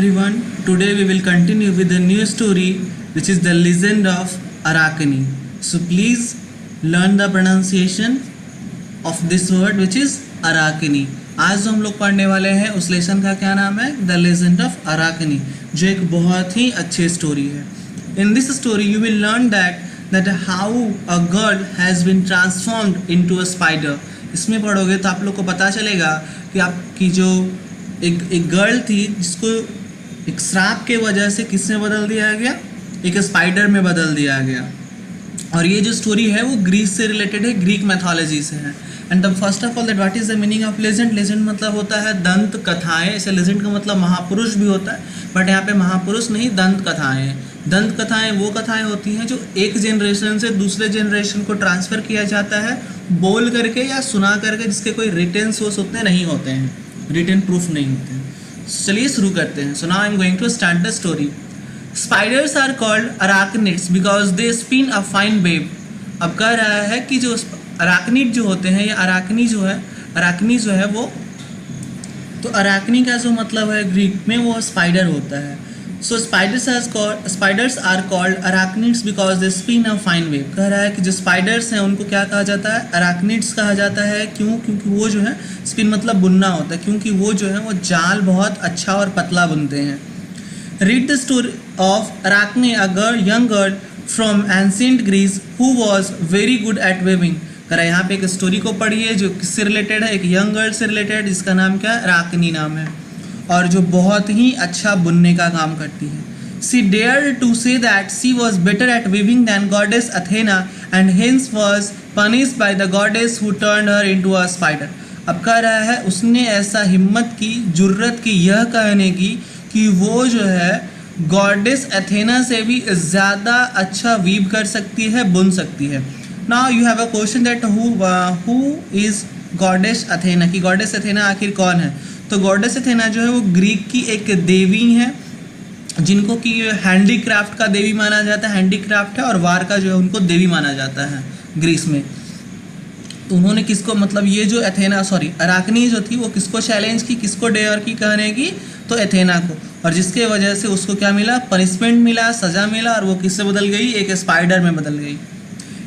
everyone, today we will continue with a new story which is the legend of Arachne. So please learn the pronunciation of this word which is Arachne. आज जो हम लोग पढ़ने वाले हैं उस lesson का क्या नाम है? द लेजेंड ऑफ अराकनी, जो एक बहुत ही अच्छी स्टोरी है. In this story you will learn that how a girl has been transformed into a spider. इसमें पढ़ोगे तो आप लोग को पता चलेगा कि आपकी जो एक गर्ल थी जिसको एक श्राप के वजह से किसमें बदल दिया गया? एक स्पाइडर में बदल दिया गया. और ये जो स्टोरी है वो ग्रीस से रिलेटेड है, ग्रीक मैथोलॉजी से है. And the first of all that what is the meaning of legend. Legend मतलब होता है दंत कथाएं. ऐसे लेजेंड का मतलब महापुरुष भी होता है, बट यहाँ पे महापुरुष नहीं, दंत कथाएं. दंत कथाएं वो कथाएं होती हैं जो एक जनरेशन से दूसरे जनरेशन को ट्रांसफ़र किया जाता है बोल करके या सुना करके, जिसके कोई रिटन सोर्स उतने नहीं होते हैं, रिटन प्रूफ नहीं होते हैं. चलिए शुरू करते हैं. So now I am going to start the story. Spiders are called arachnids because they spin a fine web. अब कह रहा है कि जो अराकनिड जो होते हैं या अराकनी जो है वो, तो अराकनी का जो मतलब है ग्रीक में वो स्पाइडर होता है. So spiders are called arachnids because they spin a fine web. कह रहा है कि जो स्पाइडर्स हैं उनको क्या कहा जाता है? अराकनिड्स कहा जाता है. क्यों? क्योंकि वो जो है स्पिन मतलब बुनना होता है, क्योंकि वो जो है वो जाल बहुत अच्छा और पतला बुनते हैं. Read the story of Arachne, a young girl from ancient Greece who was very good at weaving. करा यहाँ पे एक स्टोरी को पढ़िए जो किससे रिलेटेड है? एक यंग गर्ल से रिलेटेड, जिसका नाम क्या है? अराकनी नाम है, और जो बहुत ही अच्छा बुनने का काम करती है. She dared to say that she was better at weaving than goddess Athena and hence was punished by the goddess who turned her into a spider. अब कह रहा है उसने ऐसा हिम्मत की, जुर्रत की यह कहने की कि वो जो है गॉडेस एथेना से भी ज़्यादा अच्छा वीव कर सकती है, बुन सकती है. Now you have a question that who is goddess Athena, कि गॉडेस अथेना आखिर कौन है? तो गॉडेस अथेना जो है वो ग्रीक की एक देवी है, जिनको कि हैंडीक्राफ्ट का देवी माना जाता है. हैंडीक्राफ्ट है और वार का जो है उनको देवी माना जाता है ग्रीस में. तो उन्होंने किसको, मतलब ये जो अराकनी जो थी वो किसको चैलेंज की, किसको डेयर की कहने की? तो एथेना को. और जिसके वजह से उसको क्या मिला? पनिशमेंट मिला, सज़ा मिला, और वो किससे बदल गई? एक स्पाइडर में बदल गई.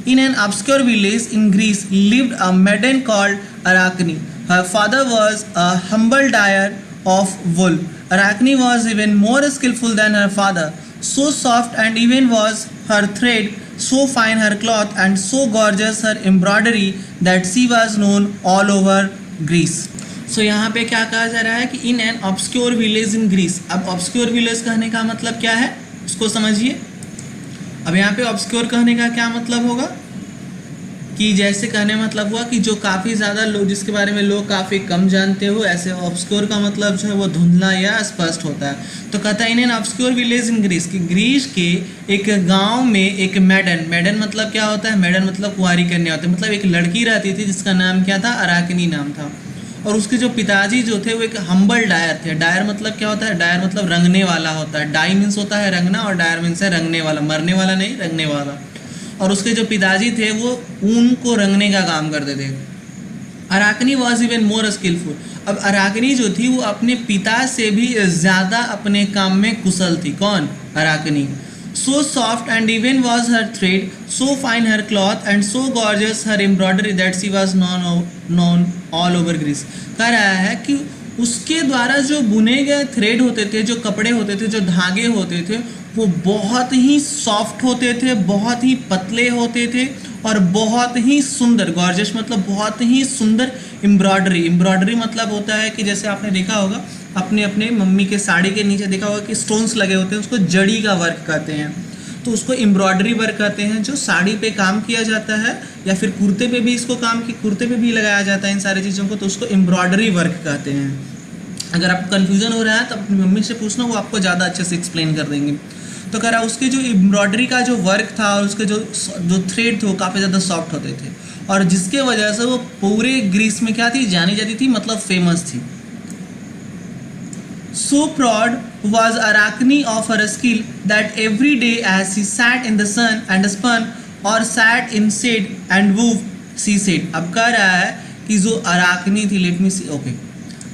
In an obscure village in Greece lived a maiden called Arachne. Her father was a humble dyer of wool. Arachne was even more skillful than her father. So soft and even was her thread, so fine her cloth, and so gorgeous her embroidery that she was known all over Greece. So यहाँ पे क्या कहा जा रहा है कि in an obscure village in Greece. अब obscure village कहने का मतलब क्या है उसको समझिए. अब यहाँ पे ऑब्सक्योर कहने का क्या मतलब होगा कि जैसे कहने मतलब हुआ कि जो काफ़ी ज़्यादा लोग, जिसके बारे में लोग काफ़ी कम जानते हो, ऐसे ऑब्सक्योर का मतलब जो है वो धुंधला या स्पष्ट होता है. तो कहता है in an obscure village in Greece, कि ग्रीस के एक गांव में एक मैडन मतलब क्या होता है? मैडन मतलब कुंवारी कन्या होती है. मतलब एक लड़की रहती थी जिसका नाम क्या था? अराकनी नाम था. और उसके जो पिताजी जो थे वो एक हम्बल डायर थे. डायर मतलब क्या होता है? डायर मतलब रंगने वाला होता है. डाई मीन्स होता है रंगना, और डायर मीन्स है रंगने वाला, मरने वाला नहीं, रंगने वाला. और उसके जो पिताजी थे वो ऊन को रंगने का काम करते थे. अराकनी वॉज इवन मोर स्किलफुल. अब अराकनी जो थी वो अपने पिता से भी ज़्यादा अपने काम में कुशल थी. कौन? अराकनी. So soft and even was her thread, so fine her cloth, and so gorgeous her embroidery that she was known all over Greece. कह रहा है कि उसके द्वारा जो बुने गए थ्रेड होते थे, जो कपड़े होते थे, जो धागे होते थे, वो बहुत ही सॉफ्ट होते थे, बहुत ही पतले होते थे, और बहुत ही सुंदर. गॉर्जियस मतलब बहुत ही सुंदर. एम्ब्रॉयडरी मतलब होता है कि जैसे आपने देखा होगा अपने मम्मी के साड़ी के नीचे देखा होगा कि स्टोन्स लगे होते हैं, उसको जड़ी का वर्क कहते हैं. तो उसको एम्ब्रॉयडरी वर्क कहते हैं, जो साड़ी पे काम किया जाता है, या फिर कुर्ते पे भी इसको कुर्ते पे भी लगाया जाता है इन सारी चीज़ों को, तो उसको एम्ब्रॉयडरी वर्क कहते हैं. अगर आपको कन्फ्यूज़न हो रहा है तो अपनी मम्मी से पूछना, वो आपको ज़्यादा अच्छे से एक्सप्लेन कर देंगे. तो कह रहा उसके जो एम्ब्रॉयडरी का जो वर्क था और उसके जो थ्रेड थे वो काफ़ी ज़्यादा सॉफ्ट होते थे, और जिसके वजह से वो पूरे ग्रीस में क्या थी? जानी जाती थी, मतलब फेमस थी. So proud was Arachne of her skill that every day as she sat in the sun and spun or sat in shade and wove, she said. अब कह रहा है कि जो अराकनी थी, लेट मी सी, ओके,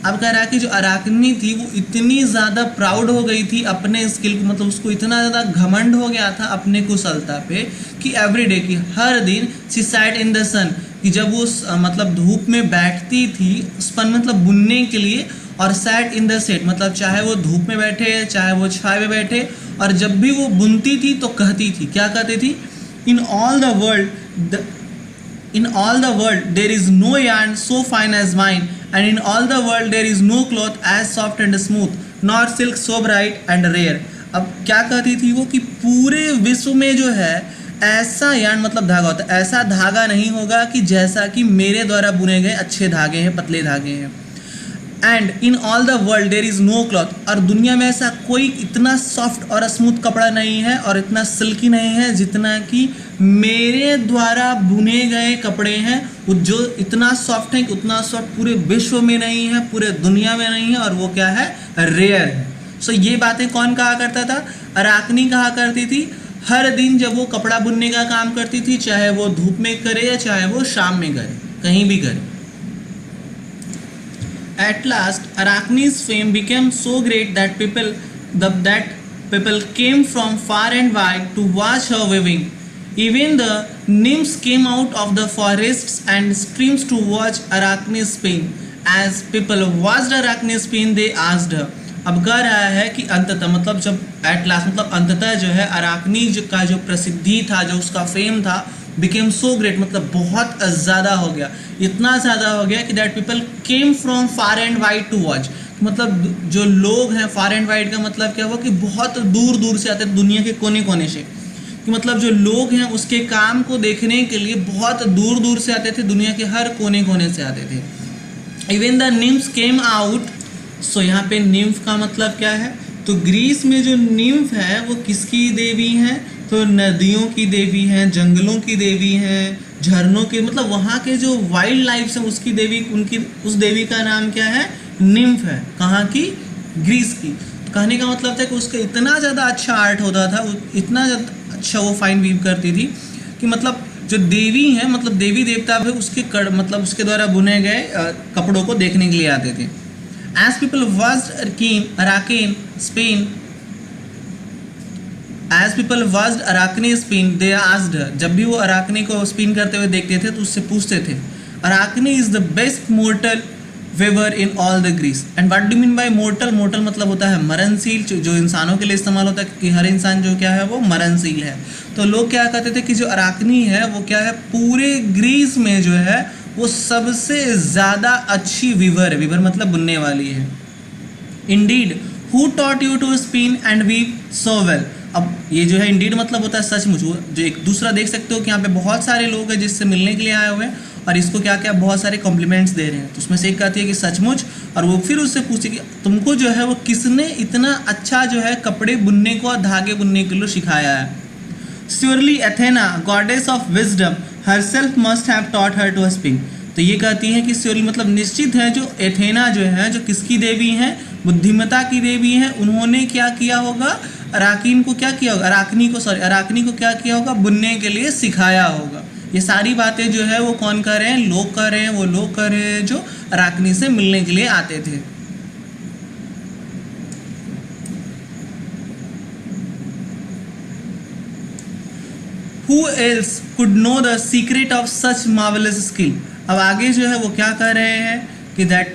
अब कह रहा है कि जो अराकनी थी वो इतनी ज़्यादा प्राउड हो गई थी अपने स्किल को, मतलब उसको इतना ज़्यादा घमंड हो गया था अपने कुशलता पे कि एवरीडे की हर दिन शी सैट इन द सन, कि जब वो मतलब धूप में बैठती थी स्पन मतलब बुनने के लिए, और सैट इन द सेट मतलब चाहे वो धूप में बैठे चाहे वो छाए में बैठे, और जब भी वो बुनती थी तो कहती थी, क्या कहती थी, in all the world there is no yarn so fine as mine, and in all the world there is no cloth as soft and smooth, nor silk so bright and rare। अब क्या कहती थी वो कि पूरे विश्व में जो है ऐसा यार्न मतलब धागा होता है, ऐसा धागा नहीं होगा कि जैसा कि मेरे द्वारा बुने गए अच्छे धागे हैं, पतले धागे हैं। And in all the world there is no cloth, और दुनिया में ऐसा कोई इतना सॉफ्ट और स्मूथ कपड़ा नहीं है और इतना सिल्की नहीं है जितना कि मेरे द्वारा बुने गए कपड़े हैं, वो जो इतना सॉफ्ट है कि उतना सॉफ्ट पूरे विश्व में नहीं है, पूरे दुनिया में नहीं है, और वो क्या है, रेयर है। सो ये बातें कौन कहा करता था, अराकनी कहा करती थी। हर दिन जब वो कपड़ा बुनने का काम करती थी, चाहे वो धूप में करे या चाहे वो शाम में करे, कहीं भी करे। At last, Arachne's fame became so great that people came from far and wide to watch her weaving. Even the nymphs came out of the forests and streams to watch Arachne spin. As people watched Arachne spin, they asked her. अब कह रहा है कि अंततः मतलब जब at last मतलब अंततः जो है अराकनी का जो प्रसिद्धि था, जो उसका फेम था, बिकेम सो ग्रेट मतलब बहुत ज़्यादा हो गया, इतना ज़्यादा हो गया कि that people came from far and wide to watch. मतलब जो लोग हैं, फार एंड वाइड का मतलब क्या हुआ कि बहुत दूर दूर से आते थे, दुनिया के कोने कोने से, कि मतलब जो लोग हैं उसके काम को देखने के लिए बहुत दूर दूर से आते थे, दुनिया के हर कोने कोने से आते थे। Even the nymphs came out. So यहाँ पे निम्फ का मतलब क्या है, तो ग्रीस में जो निम्फ है वो किसकी देवी हैं, तो नदियों की देवी हैं, जंगलों की देवी हैं, झरनों की, मतलब वहाँ के जो वाइल्ड लाइफ है उसकी देवी, उनकी उस देवी का नाम क्या है, निम्फ है। कहाँ की, ग्रीस की। तो कहने का मतलब था कि उसका इतना ज़्यादा अच्छा आर्ट होता था, इतना ज़्यादा अच्छा वो फाइन वीव करती थी कि मतलब जो देवी हैं, मतलब देवी देवता भी उसके मतलब उसके द्वारा बुने गए कपड़ों को देखने के लिए आते थे। As people watched Arachne spin, they asked her. जब भी वो अराकनी को स्पिन करते हुए देखते थे तो उससे पूछते थे, Arachne is the best mortal weaver in all the Greece. And what do you mean by mortal? Mortal मतलब होता है मरणशील, जो इंसानों के लिए इस्तेमाल होता है, क्योंकि हर इंसान जो क्या है वो मरणशील है। तो लोग क्या कहते थे कि जो अराकनी है वो क्या है, पूरे ग्रीस में जो है वो सबसे ज़्यादा अच्छी वीवर है। वीवर मतलब बुनने वाली है। Indeed, who taught you to spin and weave so well. अब ये जो है इंडीड मतलब होता है सचमुच। जो एक दूसरा देख सकते हो कि यहाँ पे बहुत सारे लोग हैं जिससे मिलने के लिए आए हुए हैं और इसको क्या क्या बहुत सारे कॉम्प्लीमेंट्स दे रहे हैं। तो उसमें से एक कहती है कि सचमुच, और वो फिर उससे पूछती कि तुमको जो है वो किसने इतना अच्छा जो है कपड़े बुनने को और धागे बुनने के लिए सिखाया है। Surely Athena, goddess of wisdom, herself must have taught her to spin। तो ये कहती है कि surely मतलब निश्चित है जो एथेना जो है, जो किसकी देवी हैं, बुद्धिमता की देवी हैं, उन्होंने क्या किया होगा, अराकीन को क्या किया होगा, अराकनी को क्या किया होगा, बुनने के लिए सिखाया होगा। ये सारी बातें जो है वो कौन कर रहे हैं, लोग कर रहे हैं, वो लोग कर रहे हैं जो अराकनी से मिलने के लिए आते थे। Who else could know the secret of such marvelous skill? अब आगे जो है वो क्या कर रहे हैं कि दैट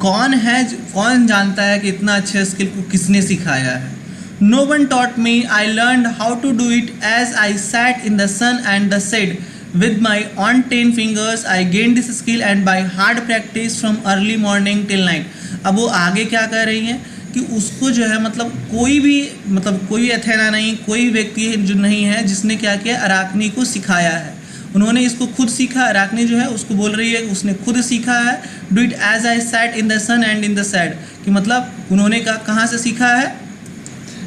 कौन है, कौन जानता है कि इतना अच्छे स्किल को किसने सिखाया है। No one taught me, I learned how to do it as I sat in the sun and the shade with my own 10 fingers. I gained this skill and by hard practice from early morning till night। अब वो आगे क्या कर रही हैं कि उसको जो है मतलब कोई एथेना नहीं, कोई व्यक्ति जो नहीं है जिसने क्या किया, अराकनी को सिखाया है। उन्होंने इसको खुद सीखा। अराकनी जो है उसको बोल रही है कि उसने खुद सीखा है। Do it as I sat in the sun and in the shade, कि मतलब उन्होंने कहाँ से सीखा है,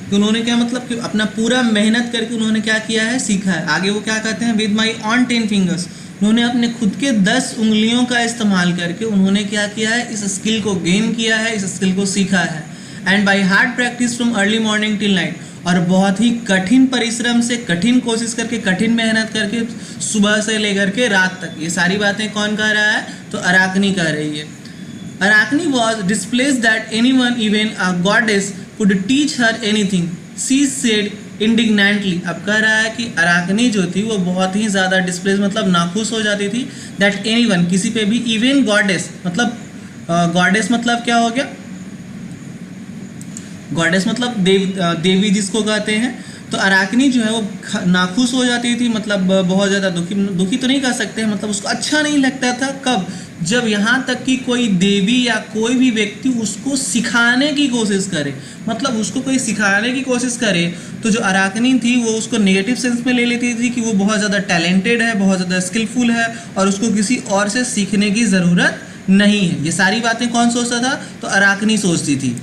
कि उन्होंने क्या मतलब कि अपना पूरा मेहनत करके उन्होंने क्या किया है, सीखा है। आगे वो क्या कहते हैं, विद माई ऑन 10 फिंगर्स, उन्होंने अपने खुद के 10 उंगलियों का इस्तेमाल करके उन्होंने क्या किया है, इस स्किल को गेन किया है, इस स्किल को सीखा है। And by hard practice from early morning till night, और बहुत ही कठिन परिश्रम से, कठिन कोशिश करके, कठिन मेहनत करके सुबह से लेकर के रात तक। ये सारी बातें कौन कह रहा है, तो अराकनी कह रही है। Arachne was displeased that anyone, even a goddess, could teach her anything. She said indignantly. अब कह रहा है कि अराकनी जो थी वो बहुत ही ज़्यादा डिस्प्लेस मतलब नाखुश हो जाती थी, दैट एनीवन किसी पे भी, इवन गॉडेस मतलब गॉडेस मतलब क्या हो गया, गॉडेस मतलब देवी जिसको कहते हैं। तो अराकनी जो है वो नाखुश हो जाती थी, मतलब बहुत ज़्यादा दुखी तो नहीं कह सकते, मतलब उसको अच्छा नहीं लगता था। कब? जब यहाँ तक कि कोई देवी या कोई भी व्यक्ति उसको सिखाने की कोशिश करे, मतलब उसको कोई सिखाने की कोशिश करे, तो जो अराकनी थी वो उसको नेगेटिव सेंस में ले लेती थी कि वो बहुत ज़्यादा टैलेंटेड है, बहुत ज़्यादा स्किलफुल है और उसको किसी और से सीखने की ज़रूरत नहीं है। ये सारी बातें कौन सोचता था? तो अराकनी सोचती थी।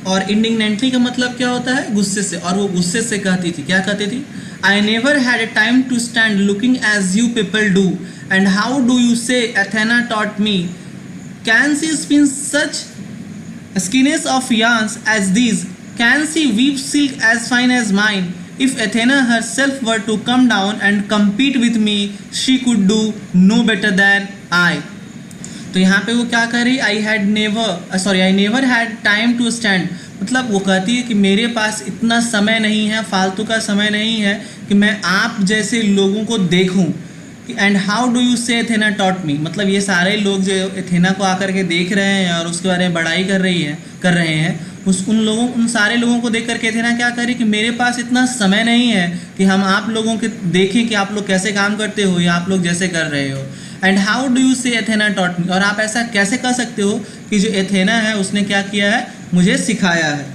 और इंडिग्नेंटली का मतलब क्या होता है? गुस्से से। और वो गुस्से से कहती थी, क्या कहती थी? I never had a time to stand looking as you people do, and how do you say Athena taught me, can C spin such skeins of yarns as these, can she weave silk as fine as mine? If Athena herself were to come down and compete with me, she could do no better than I. तो यहाँ पे वो क्या कर रही? I never had time to stand, मतलब वो कहती है कि मेरे पास इतना समय नहीं है, फालतू का समय नहीं है कि मैं आप जैसे लोगों को देखूं। And how do you say Athena taught मी, मतलब ये सारे लोग जो एथेना को आकर के देख रहे हैं और उसके बारे में बड़ाई कर रहे हैं उन सारे लोगों को देख करके एथेना क्या करे कि मेरे पास इतना समय नहीं है कि हम आप लोगों के देखें कि आप लोग कैसे काम करते हो या आप लोग जैसे कर रहे हो। And how do you say Athena taught मी, और आप ऐसा कैसे कह सकते हो कि जो एथेना है उसने क्या किया है? मुझे सिखाया है।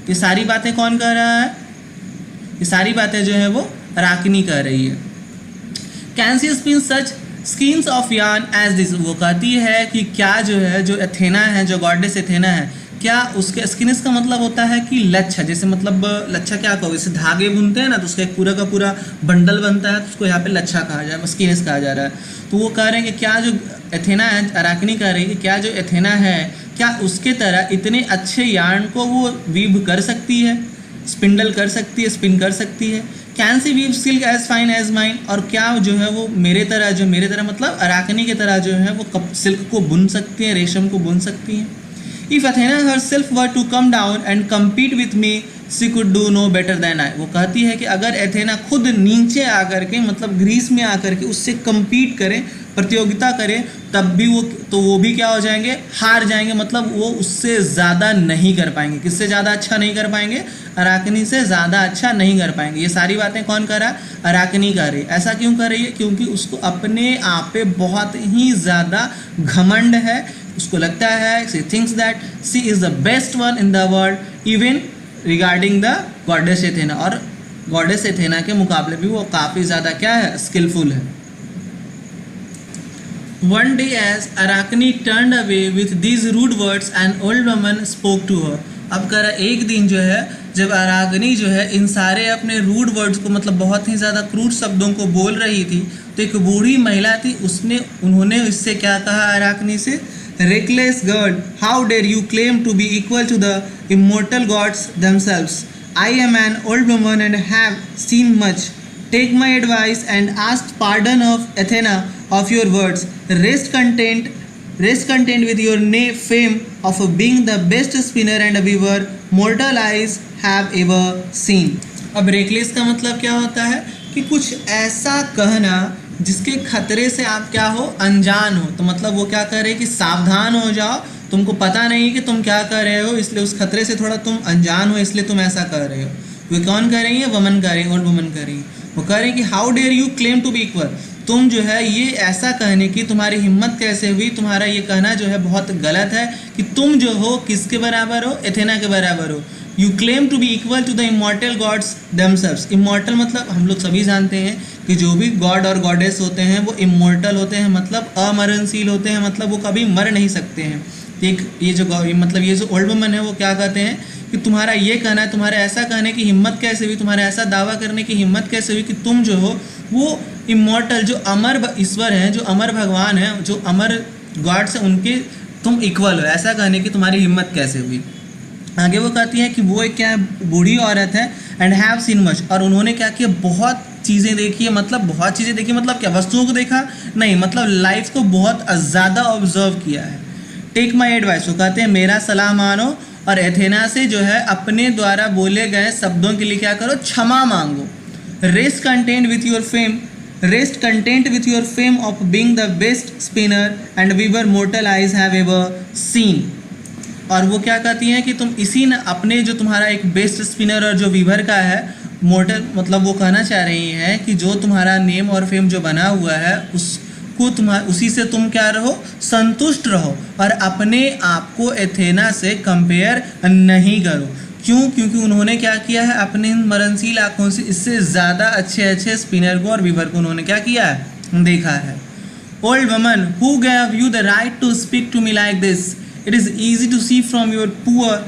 ये सारी बातें कौन कह रहा है? ये सारी बातें जो है वो अराकनी कह रही है। Can C spin such skeins of yarn as this, वो कहती है कि क्या जो है जो एथेना है, जो गॉडेस एथेना है, क्या उसके स्किन्स का मतलब होता है कि लच्छा, जैसे मतलब लच्छा क्या कहो, जैसे धागे बुनते हैं ना तो उसका एक पूरा का पूरा बंडल बनता है, तो उसको यहाँ पे लच्छा कहा जाए, स्किन्स कहा जा रहा है। तो वो कह रहे हैं कि क्या जो एथेना है, अराकनी कह रही है कि क्या जो एथेना है क्या उसके तरह इतने अच्छे यार्न को वो वीव कर सकती है, स्पिंडल कर सकती है, स्पिन कर सकती है। Can she weave silk as fine as mine, और क्या जो है वो मेरे तरह मतलब अराकनी की तरह जो है वो सिल्क को बुन सकती है, रेशम को बुन सकती हैं। If Athena herself were to come down and compete with me, she could do no better than I. वो कहती है कि अगर एथेना खुद नीचे आकर के मतलब ग्रीस में आकर के उससे compete करें, प्रतियोगिता करें, तब भी वो भी क्या हो जाएंगे? हार जाएंगे, मतलब वो उससे ज़्यादा नहीं कर पाएंगे। किससे ज़्यादा अच्छा नहीं कर पाएंगे? अराकनी से ज़्यादा अच्छा नहीं कर पाएंगे। ये सारी बातें कौन कर रहा है? अराकनी कर रही है। ऐसा क्यों कर रही है? क्योंकि उसको अपने आप पे बहुत ही ज़्यादा घमंड है। उसको लगता है, she thinks that she is the best one in the world even regarding the goddess Athena, और goddess Athena के मुकाबले भी वो काफ़ी ज़्यादा क्या है? स्किलफुल है। One day as Arachne turned away with these rude words, an old woman spoke to her. अब कह रहा एक दिन जो है जब अराकनी जो है इन सारे अपने रूड वर्ड्स को मतलब बहुत ही ज़्यादा क्रूड शब्दों को बोल रही थी, तो एक बूढ़ी महिला थी, उन्होंने इससे क्या कहा अराकनी से? Reckless girl, how dare you claim to be equal to the immortal gods themselves? I am an old woman and have seen much. Take my advice and ask pardon of Athena of your words. Rest content with your fame of being the best spinner and weaver mortal eyes have ever seen. अब reckless का मतलब क्या होता है? कि कुछ ऐसा कहना जिसके खतरे से आप क्या हो? अनजान हो। तो मतलब वो क्या कर रहे हैं कि सावधान हो जाओ, तुमको पता नहीं कि तुम क्या कर रहे हो, इसलिए उस खतरे से थोड़ा तुम अनजान हो, इसलिए तुम ऐसा कर रहे हो। वो कौन कर रही है? वमन कर रही है, ओल्ड वुमन कर रही है। वो कह रही है कि how dare you claim to be equal, तुम जो है ये ऐसा कहने की तुम्हारी हिम्मत कैसे हुई? तुम्हारा ये कहना जो है बहुत गलत है कि तुम जो हो किसके बराबर हो? एथेना के बराबर हो। You claim to be equal to the immortal gods themselves. Immortal मतलब हम लोग सभी जानते हैं कि जो भी गॉड और गॉडेस होते हैं वो इमॉर्टल होते हैं, मतलब अमरणशील होते हैं, मतलब वो कभी मर नहीं सकते हैं। ये जो ओल्ड वुमन है वो क्या कहते हैं कि तुम्हारा ये कहना है, तुम्हारा ऐसा कहने की हिम्मत कैसे हुई, तुम्हारा ऐसा दावा करने की हिम्मत कैसे हुई कि तुम जो हो वो इमॉर्टल, जो अमर ईश्वर हैं, जो अमर भगवान हैं, जो अमर गॉड्स हैं, उनके तुम इक्वल हो, ऐसा कहने की तुम्हारी हिम्मत कैसे हुई? आगे वो कहती है कि वो एक क्या बूढ़ी औरत है एंड हैव सीन मच, और उन्होंने क्या किया? बहुत चीज़ें देखी है। मतलब बहुत चीज़ें देखी मतलब क्या? वस्तुओं को देखा नहीं, मतलब लाइफ को बहुत ज़्यादा ऑब्जर्व किया है। टेक माई एडवाइस, वो कहते हैं मेरा सलाह मानो और एथेना से जो है अपने द्वारा बोले गए शब्दों के लिए क्या करो, क्षमा मांगो। Rest content with your fame, rest content with your fame of being the best spinner and weaver mortal eyes have ever seen. और वो क्या कहती हैं कि तुम इसी न अपने जो तुम्हारा एक बेस्ट स्पिनर और जो वीवर का है मोर्टल, मतलब वो कहना चाह रही हैं कि जो तुम्हारा नेम और फेम जो बना हुआ है उसको उसी से तुम क्या रहो, संतुष्ट रहो और अपने आप को एथेना से कंपेयर नहीं करो। क्यों? क्योंकि उन्होंने क्या किया है, अपने मरणशील आँखों से इससे ज़्यादा अच्छे अच्छे स्पिनर को और वीवर को उन्होंने क्या किया है, देखा है। Old woman who gave you the right to speak to me like this, it is easy to see from your poor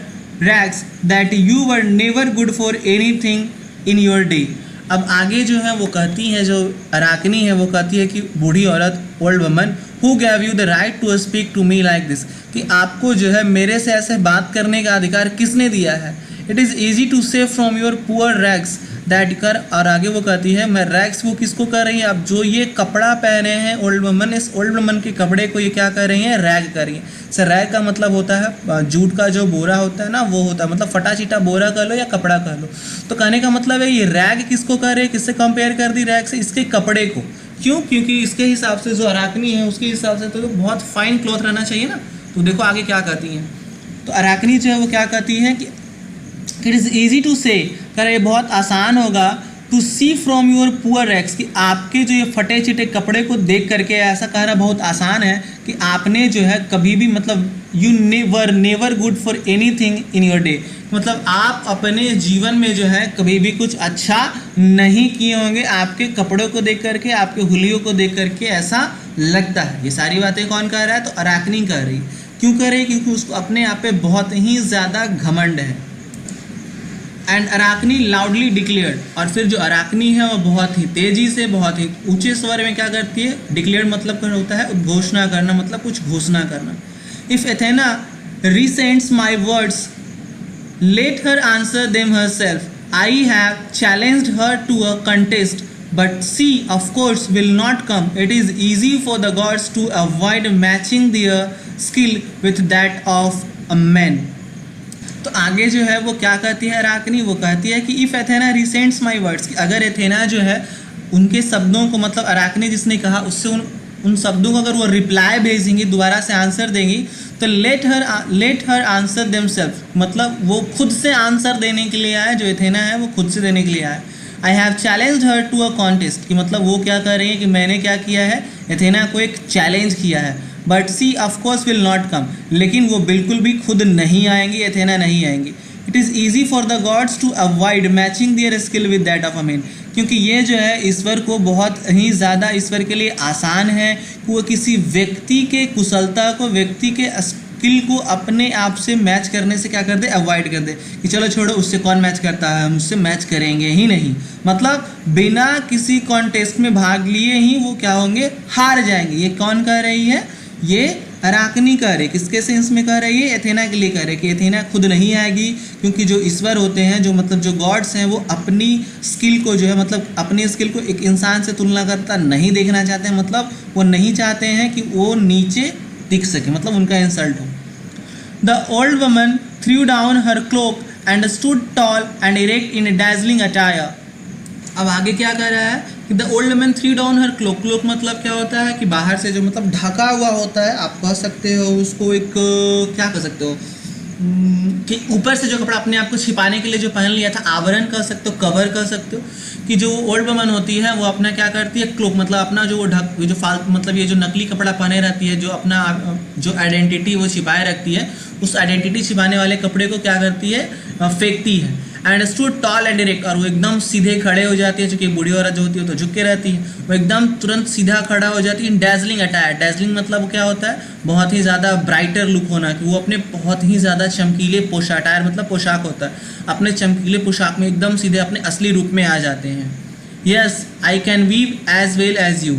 rags that you were never good for anything in your day. अब आगे जो है वो कहती है, जो अराकनी है वो कहती है कि बूढ़ी औरत, old woman, who gave you the right to speak to me like this, कि आपको जो है मेरे से ऐसे बात करने का अधिकार किसने दिया है। इट इज़ ईजी टू से from your poor rags that कर, और आगे वो कहती है मैं रैग्स, वो किसको कर रही है, अब जो ये कपड़ा पहने हैं ओल्ड वमन, इस ओल्ड वमन के कपड़े को ये क्या कर रही हैं, रैग कर रही हैं। सर रैग का मतलब होता है जूट का जो बोरा होता है ना, वो होता है, मतलब फटा चिटा बोरा कह लो या कपड़ा कह लो। तो कहने का मतलब है ये रैग किसको कर रही है, किससे कंपेयर कर दी रैग से, इसके कपड़े को। क्यों? क्योंकि इसके हिसाब से जो अराकनी है उसके हिसाब से तो बहुत फाइन क्लॉथ रहना चाहिए ना। तो देखो आगे क्या कहती हैं, तो अराकनी जो है वो क्या कहती है कि इट इज़ ईजी टू से, कर ये बहुत आसान होगा, to see from your poor rags, कि आपके जो ये फटे चिटे कपड़े को देख करके ऐसा कहना बहुत आसान है कि आपने जो है कभी भी, मतलब you never good for anything in your day, मतलब आप अपने जीवन में जो है कभी भी कुछ अच्छा नहीं किए होंगे। आपके कपड़ों को देख करके, आपके हुलियों को देख करके ऐसा लगता है। ये सारी बातें कौन कह रहा है, तो अराकनी कह रही। क्यों कह रही? क्योंकि उसको अपने आप पे बहुत ही ज़्यादा घमंड है। एंड अराकनी लाउडली डिक्लेयर्ड, और फिर जो अराकनी है वो बहुत ही तेज़ी से, बहुत ही ऊंचे स्वर में क्या करती है, डिक्लेयर्ड मतलब क्या होता है, उद्घोषणा करना, मतलब कुछ घोषणा करना। If Athena resents my words let her answer them herself, I have challenged her to a contest but she of course will not come, it is easy for the gods to avoid matching their skill with that of a man. तो आगे जो है वो क्या कहती है अराकनी, वो कहती है कि if Athena recents my words, कि अगर एथेना जो है उनके शब्दों को, मतलब अराकनी जिसने कहा उससे उन शब्दों को अगर वो रिप्लाई भेजेंगी, दोबारा से आंसर देंगी, तो लेट हर आंसर देमसेल्फ, मतलब वो खुद से आंसर देने के लिए आए, जो एथेना है वो खुद से देने के लिए आए। I have challenged her to a contest, कि मतलब वो क्या कर रही है कि मैंने क्या किया है, एथेना को एक चैलेंज किया है। But she of course will not come, लेकिन वो बिल्कुल भी खुद नहीं आएंगी, एथेना नहीं आएंगी। It is easy for the gods to avoid matching their skill with that of a man, क्योंकि ये जो है ईश्वर को बहुत ही ज़्यादा, ईश्वर के लिए आसान है कि वो किसी व्यक्ति के कुशलता को, व्यक्ति के स्किल को अपने आप से मैच करने से क्या कर दे, अवॉइड कर दे, कि चलो छोड़ो उससे कौन मैच करता है, हम उससे मैच करेंगे ही नहीं। मतलब बिना किसी कॉन्टेस्ट में भाग लिए ही वो क्या होंगे, हार जाएंगे। ये कौन कह रही है, ये अराकनी कह रही। किसके सेंस में कह रही है, एथेना के लिए कह रही है कि एथेना खुद नहीं आएगी, क्योंकि जो ईश्वर होते हैं, जो मतलब जो गॉड्स हैं, वो अपनी स्किल को जो है, मतलब अपनी स्किल को एक इंसान से तुलना करता नहीं देखना चाहते हैं, मतलब वो नहीं चाहते हैं कि वो नीचे दिख सके, मतलब उनका इंसल्ट हो। The old woman threw down her cloak and stood tall and erect in dazzling attire. अब आगे क्या कर रहा है कि the old woman threw down her cloak, cloak मतलब क्या होता है कि बाहर से जो मतलब ढका हुआ होता है, आप कह सकते हो उसको एक, क्या कह सकते हो कि ऊपर से जो कपड़ा अपने आप को छिपाने के लिए जो पहन लिया था, आवरण कह सकते हो, कवर कह सकते हो, कि जो ओल्ड वुमन होती है वो अपना क्या करती है, क्लोक मतलब अपना जो वो जो फालतू, मतलब ये जो नकली कपड़ा पहने रहती है, जो अपना जो आइडेंटिटी वो छिपाए रखती है, उस आइडेंटिटी छिपाने वाले कपड़े को क्या करती है, फेंकती है। And stood tall and direct, और वो एकदम सीधे खड़े हो जाती है, चूँकि बूढ़ी औरत जो होती है तो झुक के रहती है, वो एकदम तुरंत सीधा खड़ा हो जाती है। डैजलिंग अटायर, डैजलिंग मतलब क्या होता है, बहुत ही ज़्यादा ब्राइटर लुक होना, कि वो अपने बहुत ही ज़्यादा चमकीले पोशाक, अटायर मतलब पोशाक होता है, अपने चमकीले पोशाक में एकदम सीधे अपने असली रूप में आ जाते हैं। Yes I can weave as well as you,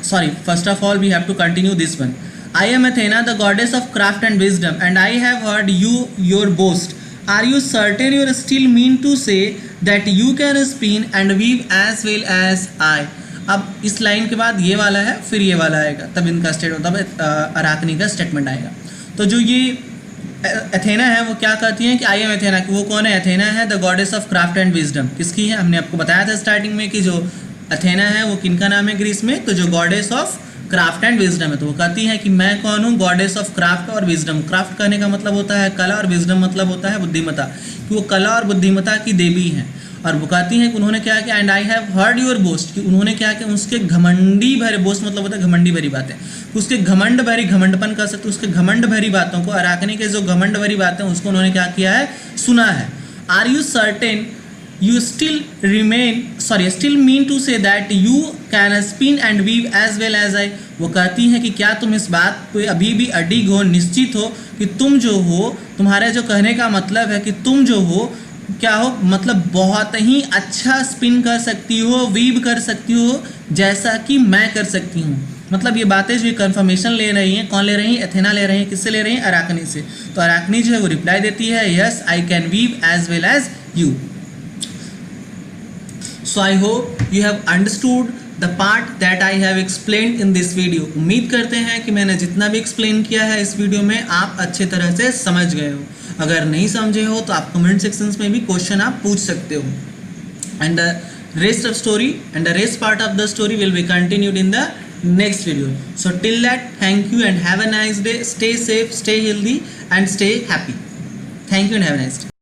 sorry first of all we have to continue this one. I am Athena the goddess of craft and wisdom and I have heard you your boast. Are you certain you still mean to say that you can spin and weave as well as I? अब इस line के बाद ये वाला है, फिर ये वाला आएगा, तब इनका तब अराकनी का स्टेटमेंट आएगा। तो जो ये एथेना है वो क्या कहती हैं कि आई एम एथेना, वो कौन है? एथेना है the goddess of craft and wisdom. किसकी है? हमने आपको बताया था स्टार्टिंग में कि जो एथेना है वो किनका नाम है ग्रीस में? तो जो goddess of craft and wisdom है, तो वो कहती है कि मैं कौन हूँ? गॉडेस ऑफ क्राफ्ट और विजडम। क्राफ्ट कहने का मतलब होता है कला और विजडम मतलब होता है बुद्धिमता, कि वो कला और बुद्धिमता की देवी हैं। और वो कहती हैं कि उन्होंने क्या किया? And I have heard your boast, कि उन्होंने क्या किया? उसके घमंडी भरे, बोस्ट मतलब होता है घमंडी भरी बातें, उसके घमंड भरी, घमंडपन कर सकते, उसके घमंड भरी बातों को, अराकनी के जो घमंड भरी बातें उसको उन्होंने क्या किया है? सुना है। Are you certain you still mean to say that you can spin and weave as well as I? वो कहती हैं कि क्या तुम इस बात पे अभी भी अडिग हो, निश्चित हो कि तुम जो हो, तुम्हारे जो कहने का मतलब है कि तुम जो हो क्या हो, मतलब बहुत ही अच्छा स्पिन कर सकती हो, वीव कर सकती हो, जैसा कि मैं कर सकती हूँ। मतलब ये बातें जो कंफर्मेशन ले रही हैं, कौन ले रही हैं? एथेना ले रही हैं। किससे ले रही हैं? अराकनी से। तो अराकनी जो है वो रिप्लाई देती है yes I can weave as well as you. So I hope you have understood the part that I have explained in this video. उम्मीद करते हैं कि मैंने जितना भी एक्सप्लेन किया है इस वीडियो में आप अच्छे तरह से समझ गए हो। अगर नहीं समझे हो तो आप कमेंट सेक्शंस में भी क्वेश्चन आप पूछ सकते हो। And the rest part of the story will be continued in the next video. So till that, thank you and have a nice day. Stay safe, stay healthy and stay happy. Thank you and have a nice day.